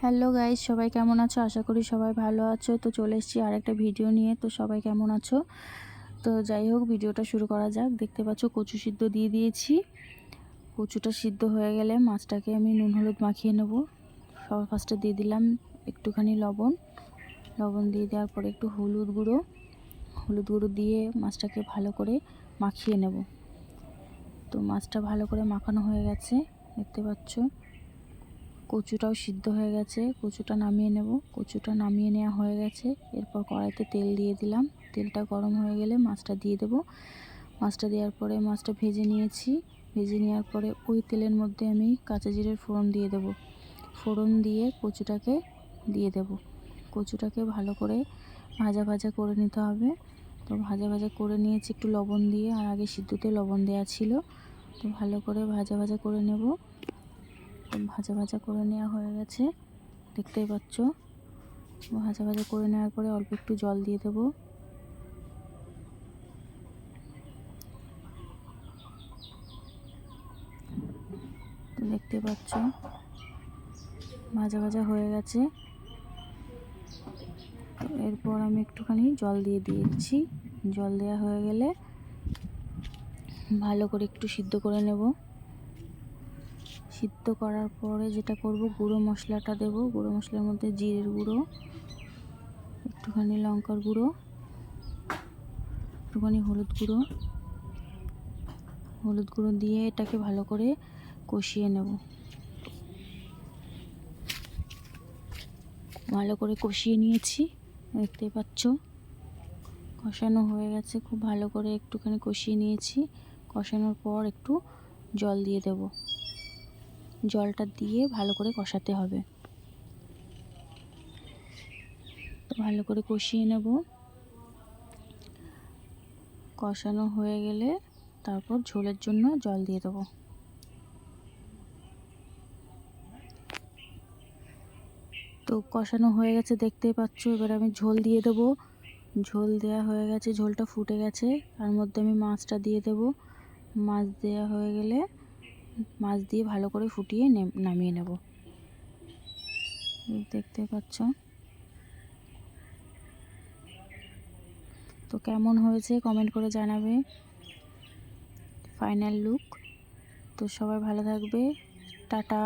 Hello guys, সবাই কেমন আছো? আশা করি সবাই ভালো আছো। তো চলে এসেছি আরেকটা ভিডিও নিয়ে। তো সবাই কেমন আছো? তো যাই হোক, ভিডিওটা শুরু করা যাক। দেখতে পাচ্ছ কচু সিদ্ধ দিয়ে দিয়েছি। কচুটা সিদ্ধ হয়ে গেলে মাছটাকে আমি নুন হলুদ মাখিয়ে নেব। সবার ফার্স্টে দিয়ে দিলাম একটুখানি লবণ দিয়ে দেওয়ার পরে একটু হলুদ গুঁড়ো দিয়ে মাছটাকে ভালো করে মাখিয়ে নেব। তো মাছটা ভালো করে মাখানো হয়ে গেছে, দেখতে পাচ্ছ। কচুটাও সিদ্ধ হয়ে গেছে, কচুটা নামিয়ে নেব। কচুটা নামিয়ে নেওয়া হয়ে গেছে। এরপর কড়াইতে তেল দিয়ে দিলাম। তেলটা গরম হয়ে গেলে মাছটা দিয়ে দেব। মাছটা দেওয়ার পরে মাছটা ভেজে নিয়েছি। ভেজে নেওয়ার পরে ওই তেলের মধ্যে আমি কাঁচা জিরের ফোড়ন দিয়ে দেব। ফোড়ন দিয়ে কচুটাকে দিয়ে দেব। কচুটাকে ভালো করে ভাজা করে নিতে হবে। তো ভাজা করে নিয়েছি একটু লবণ দিয়ে, আর আগে সিদ্ধতে লবণ দেওয়া ছিল। তো ভালো করে ভাজা করে নেব। ভাজা করে নেওয়া হয়ে গেছে, দেখতেই পাচ্ছ। ভাজা করে নেওয়ার পরে অল্প একটু জল দিয়ে দেব। তো দেখতে পাচ্ছ ভাজা হয়ে গেছে। তো এরপর আমি একটুখানি জল দিয়ে দিয়েছি। জল দেওয়া হয়ে গেলে ভালো করে একটু সিদ্ধ করে নেব। সিদ্ধ করার পরে যেটা করব, গুঁড়ো মশলাটা দেব। গুঁড়ো মশলার মধ্যে জিরের গুঁড়ো, একটুখানি লঙ্কার গুঁড়ো, একটুখানি হলুদ গুঁড়ো দিয়ে এটাকে ভালো করে কষিয়ে নেব। ভালো করে কষিয়ে নিয়েছি, দেখতে পাচ্ছ। কষানো হয়ে গেছে, খুব ভালো করে একটুখানি কষিয়ে নিয়েছি। কষানোর পর একটু জল দিয়ে দেব। জলটা দিয়ে ভালো করে কষাতে হবে। তো ভালো করে কষিয়ে নেব। কষানো হয়ে গেলে তারপর ঝোলের জন্য জল দিয়ে দেবো। তো কষানো হয়ে গেছে, দেখতেই পাচ্ছ। এবার আমি ঝোল দিয়ে দেবো। ঝোল দেওয়া হয়ে গেছে, ঝোলটা ফুটে গেছে। তার মধ্যে আমি মাছটা দিয়ে দেব। মাছ দেওয়া হয়ে গেলে মাছ দিয়ে ভালো করে ফুটিয়ে নামিয়ে নেব। দেখতে পাচ্ছ। তো কেমন হয়েছে কমেন্ট করে জানাবে। Final look. তো সবাই ভালো থাকবে। টাটা।